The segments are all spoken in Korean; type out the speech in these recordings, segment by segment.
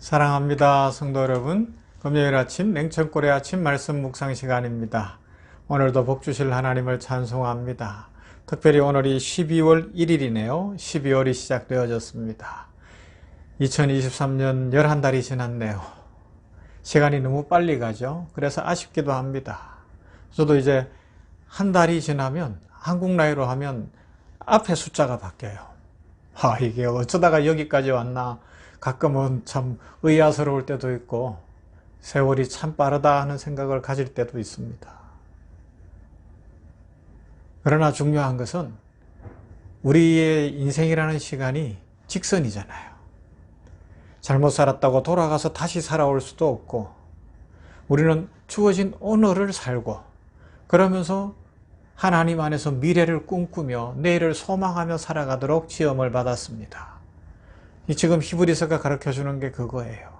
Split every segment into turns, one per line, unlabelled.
사랑합니다, 성도 여러분. 금요일 아침 냉천골의 아침 말씀 묵상 시간입니다. 오늘도 복 주실 하나님을 찬송합니다. 특별히 오늘이 12월 1일이네요. 12월이 시작되어졌습니다. 2023년 11달이 지났네요. 시간이 너무 빨리 가죠. 그래서 아쉽기도 합니다. 저도 이제 한 달이 지나면 한국 나이로 하면 앞에 숫자가 바뀌어요. 이게 어쩌다가 여기까지 왔나. 가끔은 참 의아스러울 때도 있고 세월이 참 빠르다 하는 생각을 가질 때도 있습니다. 그러나 중요한 것은 우리의 인생이라는 시간이 직선이잖아요. 잘못 살았다고 돌아가서 다시 살아올 수도 없고 우리는 주어진 오늘을 살고 그러면서 하나님 안에서 미래를 꿈꾸며 내일을 소망하며 살아가도록 지음을 받았습니다. 지금 히브리서가 가르쳐주는 게 그거예요.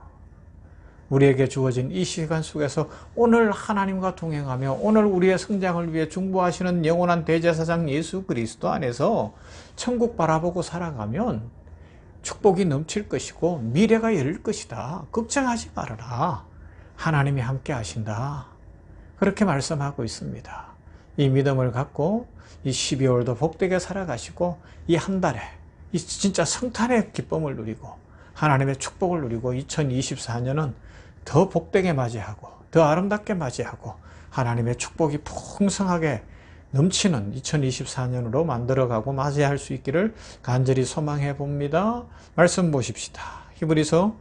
우리에게 주어진 이 시간 속에서 오늘 하나님과 동행하며 오늘 우리의 성장을 위해 중보하시는 영원한 대제사장 예수 그리스도 안에서 천국 바라보고 살아가면 축복이 넘칠 것이고 미래가 열릴 것이다. 걱정하지 말아라. 하나님이 함께 하신다. 그렇게 말씀하고 있습니다. 이 믿음을 갖고 이 12월도 복되게 살아가시고 이 한 달에 이 진짜 성탄의 기쁨을 누리고 하나님의 축복을 누리고 2024년은 더 복되게 맞이하고 더 아름답게 맞이하고 하나님의 축복이 풍성하게 넘치는 2024년으로 만들어가고 맞이할 수 있기를 간절히 소망해 봅니다. 말씀 보십시다. 히브리서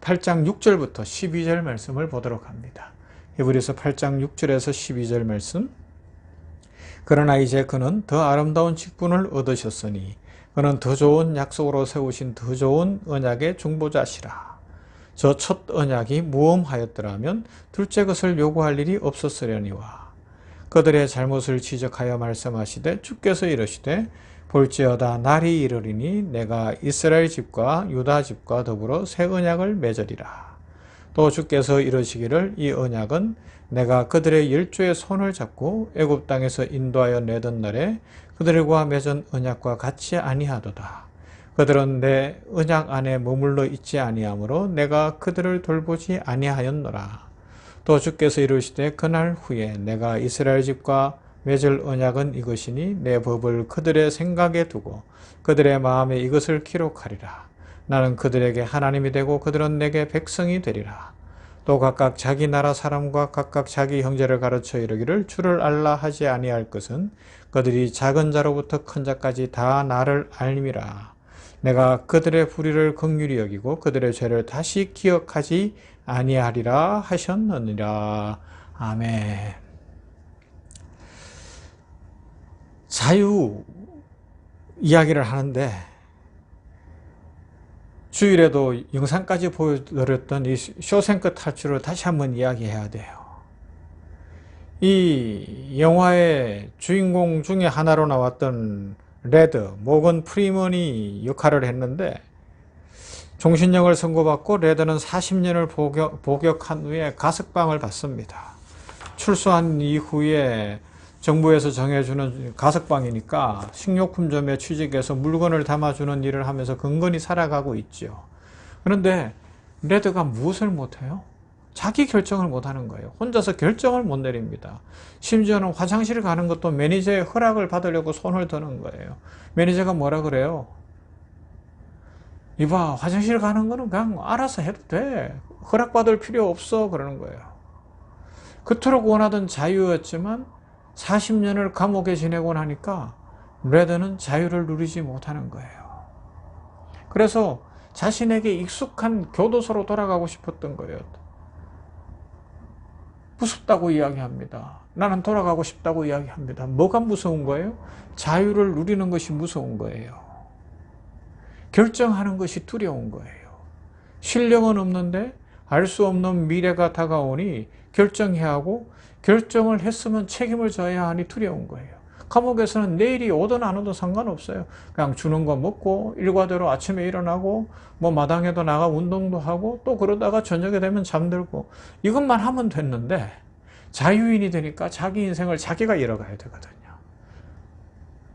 8장 6절부터 12절 말씀을 보도록 합니다. 히브리서 8장 6절에서 12절 말씀. 그러나 이제 그는 더 아름다운 직분을 얻으셨으니 그는 더 좋은 약속으로 세우신 더 좋은 언약의 중보자시라. 저 첫 언약이 무엄하였더라면 둘째 것을 요구할 일이 없었으려니와 그들의 잘못을 지적하여 말씀하시되 주께서 이르시되 볼지어다 날이 이르리니 내가 이스라엘 집과 유다 집과 더불어 새 언약을 맺으리라. 또 주께서 이르시기를 이 언약은 내가 그들의 열조의 손을 잡고 애굽 땅에서 인도하여 내던 날에 그들과 맺은 언약과 같이 아니하도다. 그들은 내 언약 안에 머물러 있지 아니하므로 내가 그들을 돌보지 아니하였노라. 또 주께서 이르시되 그날 후에 내가 이스라엘 집과 맺을 언약은 이것이니 내 법을 그들의 생각에 두고 그들의 마음에 이것을 기록하리라. 나는 그들에게 하나님이 되고 그들은 내게 백성이 되리라. 또 각각 자기 나라 사람과 각각 자기 형제를 가르쳐 이르기를 주를 알라 하지 아니할 것은 그들이 작은 자로부터 큰 자까지 다 나를 알림이라. 내가 그들의 불의를 긍휼히 여기고 그들의 죄를 다시 기억하지 아니하리라 하셨느니라. 아멘. 자유 이야기를 하는데 주일에도 영상까지 보여드렸던 이 쇼생크 탈출을 다시 한번 이야기해야 돼요. 이 영화의 주인공 중에 하나로 나왔던 레드, 모건 프리먼이 역할을 했는데 종신형을 선고받고 레드는 40년을 복역한 후에 가석방을 받습니다. 출소한 이후에 정부에서 정해주는 가석방이니까 식료품점에 취직해서 물건을 담아주는 일을 하면서 건건히 살아가고 있죠. 그런데 레드가 무엇을 못해요? 자기 결정을 못하는 거예요. 혼자서 결정을 못 내립니다. 심지어는 화장실 가는 것도 매니저의 허락을 받으려고 손을 드는 거예요. 매니저가 뭐라 그래요? 이봐, 화장실 가는 거는 그냥 알아서 해도 돼. 허락받을 필요 없어. 그러는 거예요. 그토록 원하던 자유였지만 40년을 감옥에 지내고 나니까 레드는 자유를 누리지 못하는 거예요. 그래서 자신에게 익숙한 교도소로 돌아가고 싶었던 거예요. 무섭다고 이야기합니다. 나는 돌아가고 싶다고 이야기합니다. 뭐가 무서운 거예요? 자유를 누리는 것이 무서운 거예요. 결정하는 것이 두려운 거예요. 신령은 없는데 알 수 없는 미래가 다가오니 결정해야 하고 결정을 했으면 책임을 져야 하니 두려운 거예요. 감옥에서는 내일이 오든 안 오든 상관없어요. 그냥 주는 거 먹고 일과대로 아침에 일어나고 뭐 마당에도 나가 운동도 하고 또 그러다가 저녁에 되면 잠들고 이것만 하면 됐는데 자유인이 되니까 자기 인생을 자기가 이뤄가야 되거든요.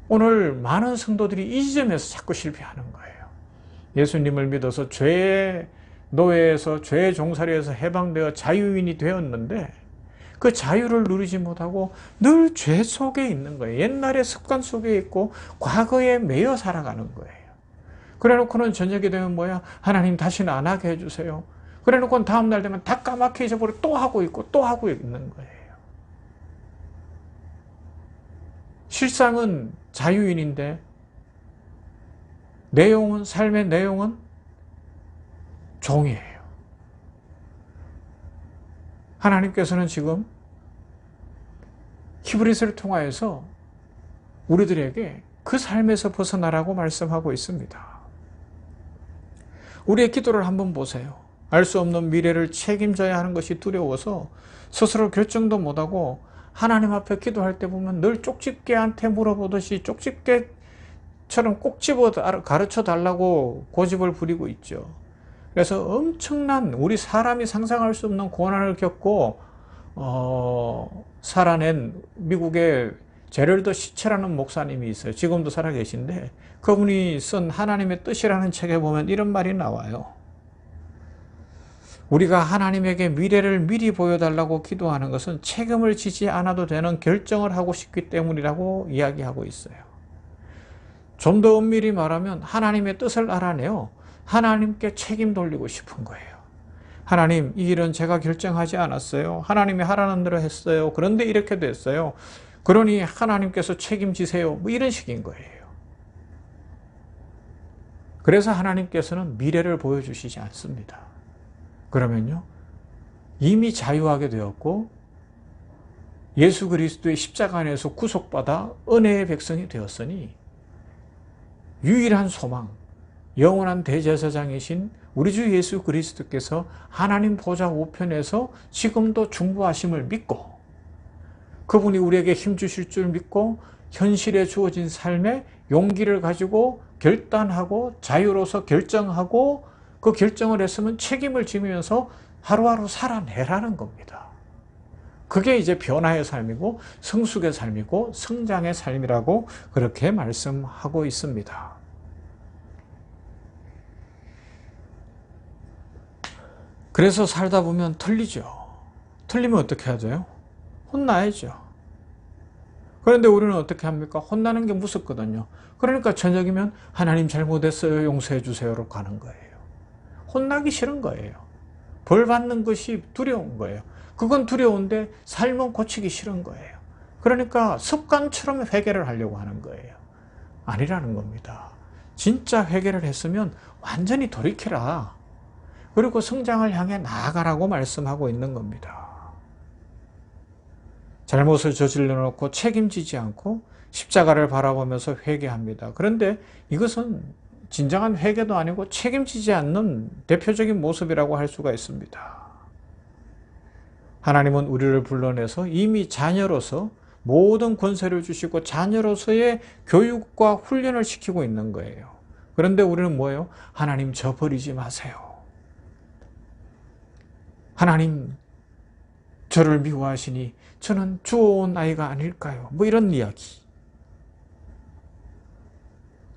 오늘 많은 성도들이 이 지점에서 자꾸 실패하는 거예요. 예수님을 믿어서 죄의 노예에서 죄의 종살이에서 해방되어 자유인이 되었는데 그 자유를 누리지 못하고 늘 죄 속에 있는 거예요. 옛날의 습관 속에 있고 과거에 매여 살아가는 거예요. 그래놓고는 저녁이 되면 뭐야? 하나님 다시는 안 하게 해주세요. 그래놓고는 다음날 되면 다 까맣게 잊어버리고 또 하고 있고 또 하고 있는 거예요. 실상은 자유인인데 내용은, 삶의 내용은 종이에요. 하나님께서는 지금 히브리서를 통하여서 우리들에게 그 삶에서 벗어나라고 말씀하고 있습니다. 우리의 기도를 한번 보세요. 알 수 없는 미래를 책임져야 하는 것이 두려워서 스스로 결정도 못하고 하나님 앞에 기도할 때 보면 늘 쪽집게한테 물어보듯이 쪽집게처럼 꼭 집어 가르쳐 달라고 고집을 부리고 있죠. 그래서 엄청난 우리 사람이 상상할 수 없는 고난을 겪고 살아낸 미국의 제럴드 시체라는 목사님이 있어요. 지금도 살아계신데 그분이 쓴 하나님의 뜻이라는 책에 보면 이런 말이 나와요. 우리가 하나님에게 미래를 미리 보여달라고 기도하는 것은 책임을 지지 않아도 되는 결정을 하고 싶기 때문이라고 이야기하고 있어요. 좀 더 엄밀히 말하면 하나님의 뜻을 알아내요. 하나님께 책임 돌리고 싶은 거예요. 하나님, 이 일은 제가 결정하지 않았어요. 하나님이 하라는 대로 했어요. 그런데 이렇게 됐어요. 그러니 하나님께서 책임지세요. 뭐 이런 식인 거예요. 그래서 하나님께서는 미래를 보여주시지 않습니다. 그러면요, 이미 자유하게 되었고 예수 그리스도의 십자가 안에서 구속받아 은혜의 백성이 되었으니 유일한 소망, 영원한 대제사장이신 우리 주 예수 그리스도께서 하나님 보좌 우편에서 지금도 중보하심을 믿고 그분이 우리에게 힘 주실 줄 믿고 현실에 주어진 삶에 용기를 가지고 결단하고 자유로서 결정하고 그 결정을 했으면 책임을 지면서 하루하루 살아내라는 겁니다. 그게 이제 변화의 삶이고 성숙의 삶이고 성장의 삶이라고 그렇게 말씀하고 있습니다. 그래서 살다 보면 틀리죠. 틀리면 어떻게 하죠? 혼나야죠. 그런데 우리는 어떻게 합니까? 혼나는 게 무섭거든요. 그러니까 저녁이면 하나님 잘못했어요, 용서해 주세요로 가는 거예요. 혼나기 싫은 거예요. 벌 받는 것이 두려운 거예요. 그건 두려운데 삶은 고치기 싫은 거예요. 그러니까 습관처럼 회개를 하려고 하는 거예요. 아니라는 겁니다. 진짜 회개를 했으면 완전히 돌이켜라. 그리고 성장을 향해 나아가라고 말씀하고 있는 겁니다. 잘못을 저질러 놓고 책임지지 않고 십자가를 바라보면서 회개합니다. 그런데 이것은 진정한 회개도 아니고 책임지지 않는 대표적인 모습이라고 할 수가 있습니다. 하나님은 우리를 불러내서 이미 자녀로서 모든 권세를 주시고 자녀로서의 교육과 훈련을 시키고 있는 거예요. 그런데 우리는 뭐예요? 하나님 저 버리지 마세요. 하나님 저를 미워하시니 저는 주워온 아이가 아닐까요? 뭐 이런 이야기.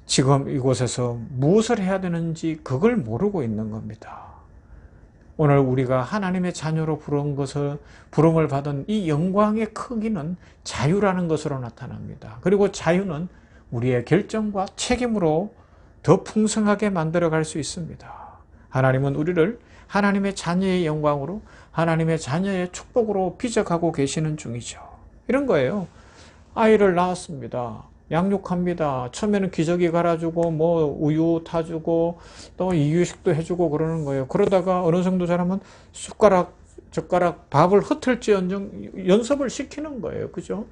지금 이곳에서 무엇을 해야 되는지 그걸 모르고 있는 겁니다. 오늘 우리가 하나님의 자녀로 부름을 받은 이 영광의 크기는 자유라는 것으로 나타납니다. 그리고 자유는 우리의 결정과 책임으로 더 풍성하게 만들어갈 수 있습니다. 하나님은 우리를 하나님의 자녀의 영광으로 하나님의 자녀의 축복으로 비적하고 계시는 중이죠. 이런 거예요. 아이를 낳았습니다. 양육합니다. 처음에는 기저귀 갈아주고 뭐 우유 타주고 또 이유식도 해주고 그러는 거예요. 그러다가 어느 정도 자라면 숟가락 젓가락 밥을 흩을지언정 연습을 시키는 거예요. 그죠?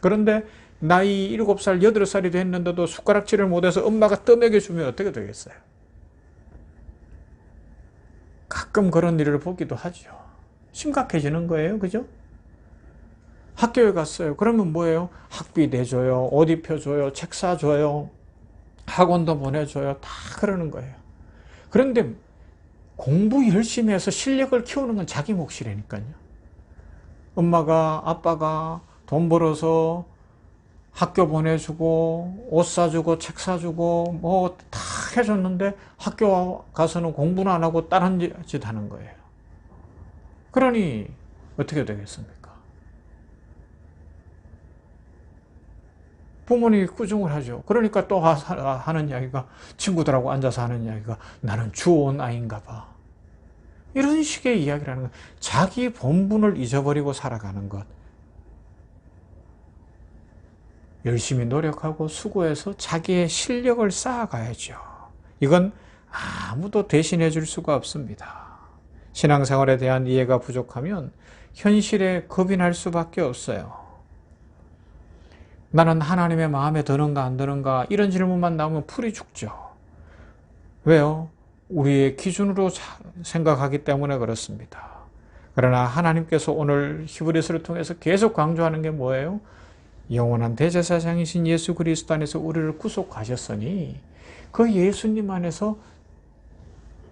그런데 나이 7살 8살이 됐는데도 숟가락질을 못해서 엄마가 떠먹여주면 어떻게 되겠어요? 가끔 그런 일을 보기도 하죠. 심각해지는 거예요. 그죠? 학교에 갔어요. 그러면 뭐예요? 학비 내줘요. 옷 입혀줘요. 책 사줘요. 학원도 보내줘요. 다 그러는 거예요. 그런데 공부 열심히 해서 실력을 키우는 건 자기 몫이라니까요. 엄마가 아빠가 돈 벌어서 학교 보내주고 옷 사주고 책 사주고 뭐 다 해줬는데 학교 가서는 공부는 안 하고 다른 짓 하는 거예요. 그러니 어떻게 되겠습니까? 부모님이 꾸중을 하죠. 그러니까 또 하는 이야기가, 친구들하고 앉아서 하는 이야기가, 나는 주온 아이인가 봐. 이런 식의 이야기라는 것. 자기 본분을 잊어버리고 살아가는 것. 열심히 노력하고 수고해서 자기의 실력을 쌓아가야죠. 이건 아무도 대신해 줄 수가 없습니다. 신앙생활에 대한 이해가 부족하면 현실에 겁이 날 수밖에 없어요. 나는 하나님의 마음에 드는가 안 드는가 이런 질문만 나오면 풀이 죽죠. 왜요? 우리의 기준으로 생각하기 때문에 그렇습니다. 그러나 하나님께서 오늘 히브리서를 통해서 계속 강조하는 게 뭐예요? 영원한 대제사장이신 예수 그리스도 안에서 우리를 구속하셨으니 그 예수님 안에서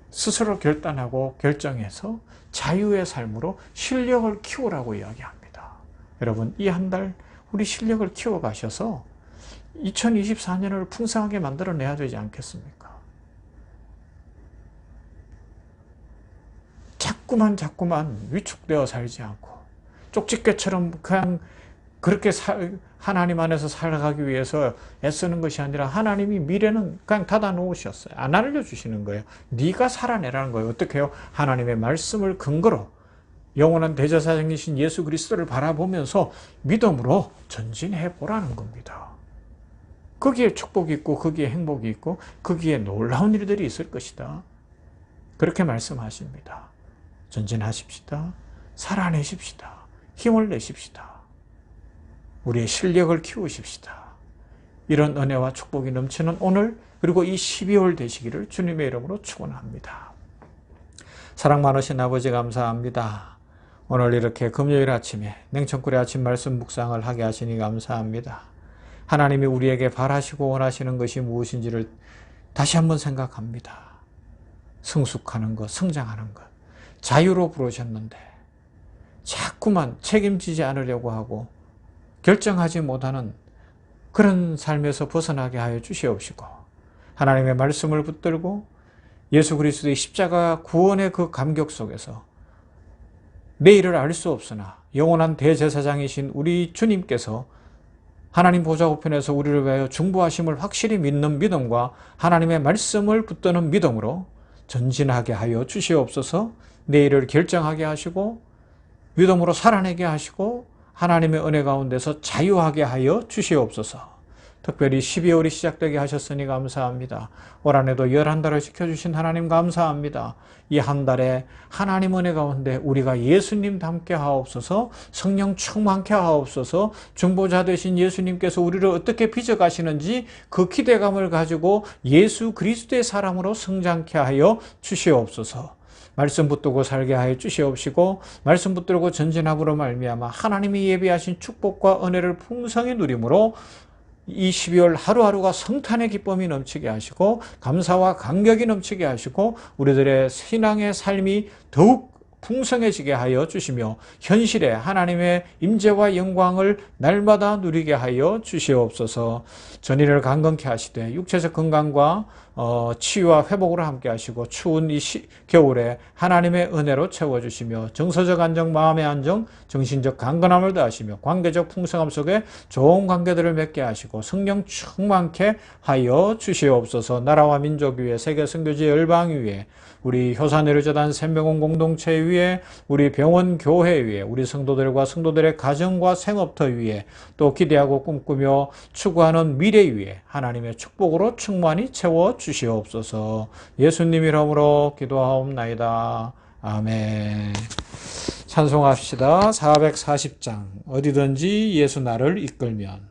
스스로 결단하고 결정해서 자유의 삶으로 실력을 키우라고 이야기합니다. 여러분, 이 한 달 우리 실력을 키워가셔서 2024년을 풍성하게 만들어내야 되지 않겠습니까? 자꾸만 위축되어 살지 않고 쪽집게처럼 그냥 그렇게 하나님 안에서 살아가기 위해서 애쓰는 것이 아니라 하나님이 미래는 그냥 닫아 놓으셨어요. 안 알려주시는 거예요. 네가 살아내라는 거예요. 어떻게 해요? 하나님의 말씀을 근거로 영원한 대제사장이신 예수 그리스도를 바라보면서 믿음으로 전진해 보라는 겁니다. 거기에 축복이 있고 거기에 행복이 있고 거기에 놀라운 일들이 있을 것이다. 그렇게 말씀하십니다. 전진하십시다. 살아내십시다. 힘을 내십시다. 우리의 실력을 키우십시다. 이런 은혜와 축복이 넘치는 오늘 그리고 이 12월 되시기를 주님의 이름으로 축원합니다. 사랑 많으신 아버지 감사합니다. 오늘 이렇게 금요일 아침에 냉천꿀의 아침 말씀 묵상을 하게 하시니 감사합니다. 하나님이 우리에게 바라시고 원하시는 것이 무엇인지를 다시 한번 생각합니다. 성숙하는 것, 성장하는 것, 자유로 부르셨는데 자꾸만 책임지지 않으려고 하고 결정하지 못하는 그런 삶에서 벗어나게 하여 주시옵시고 하나님의 말씀을 붙들고 예수 그리스도의 십자가 구원의 그 감격 속에서 내일을 알 수 없으나 영원한 대제사장이신 우리 주님께서 하나님 보좌 우편에서 우리를 위하여 중보하심을 확실히 믿는 믿음과 하나님의 말씀을 붙드는 믿음으로 전진하게 하여 주시옵소서. 내일을 결정하게 하시고 믿음으로 살아내게 하시고 하나님의 은혜 가운데서 자유하게 하여 주시옵소서. 특별히 12월이 시작되게 하셨으니 감사합니다. 올 한해도 11달을 지켜주신 하나님 감사합니다. 이 한 달에 하나님 은혜 가운데 우리가 예수님 닮게 하옵소서, 성령 충만케 하옵소서, 중보자 되신 예수님께서 우리를 어떻게 빚어가시는지 그 기대감을 가지고 예수 그리스도의 사람으로 성장케 하여 주시옵소서. 말씀 붙들고 살게 하여 주시옵시고 말씀 붙들고 전진함으로 말미암아 하나님이 예비하신 축복과 은혜를 풍성히 누림으로 이 12월 하루하루가 성탄의 기쁨이 넘치게 하시고 감사와 감격이 넘치게 하시고 우리들의 신앙의 삶이 더욱 풍성해지게 하여 주시며 현실에 하나님의 임재와 영광을 날마다 누리게 하여 주시옵소서. 전인을 강건케 하시되 육체적 건강과 치유와 회복으로 함께 하시고 추운 이 겨울에 하나님의 은혜로 채워주시며 정서적 안정, 마음의 안정, 정신적 강건함을 더하시며 관계적 풍성함 속에 좋은 관계들을 맺게 하시고 성령 충만케 하여 주시옵소서. 나라와 민족 위에 세계 선교지 열방 위에 우리 효산의료재단 생명원 공동체 위에 우리 병원 교회 위에 우리 성도들과 성도들의 가정과 생업터 위에 또 기대하고 꿈꾸며 추구하는 미래 위에 하나님의 축복으로 충만히 채워 주시옵소서. 예수님 이름으로 기도하옵나이다. 아멘. 찬송합시다. 440장 어디든지 예수 나를 이끌면.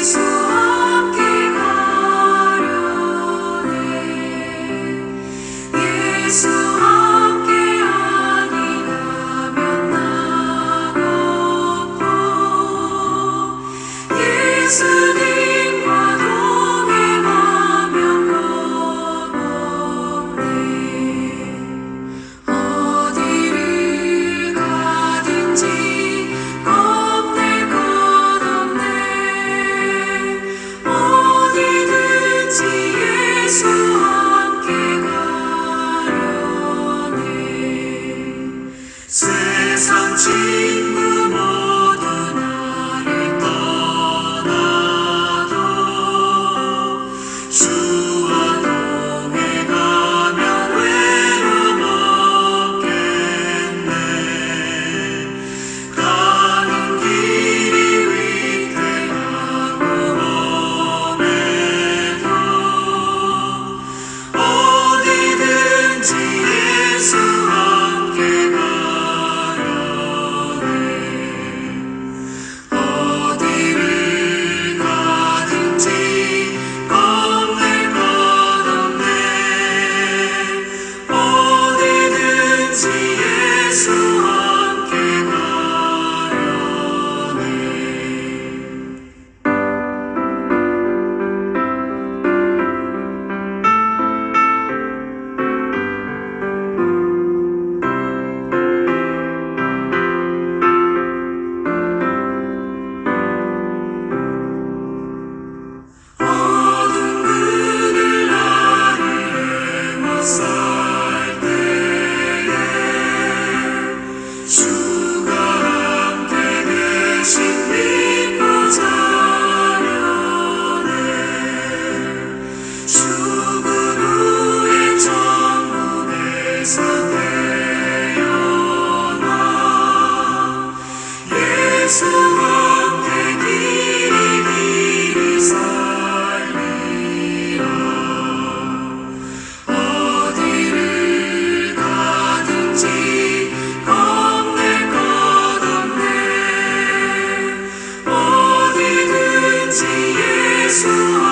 주 함께 가려 친구 모두 나를 떠나도 주와 동행하면 외로움 없겠네. 가는 길이 위태하고 험해도 어디든지 예수와 함께 가려네. 어디를 가든지 겁낼 것 없네. 어디든지 예수와 함께 가려네. 어두운 그늘 나를 애워쌀 때에 주가 함께 계신 믿고 자려네. 죽은 후에 천국에서 태어나 예수와 함께 길이 살리라. 어디를 가든지 겁낼 것 없네. 어디든지 예수와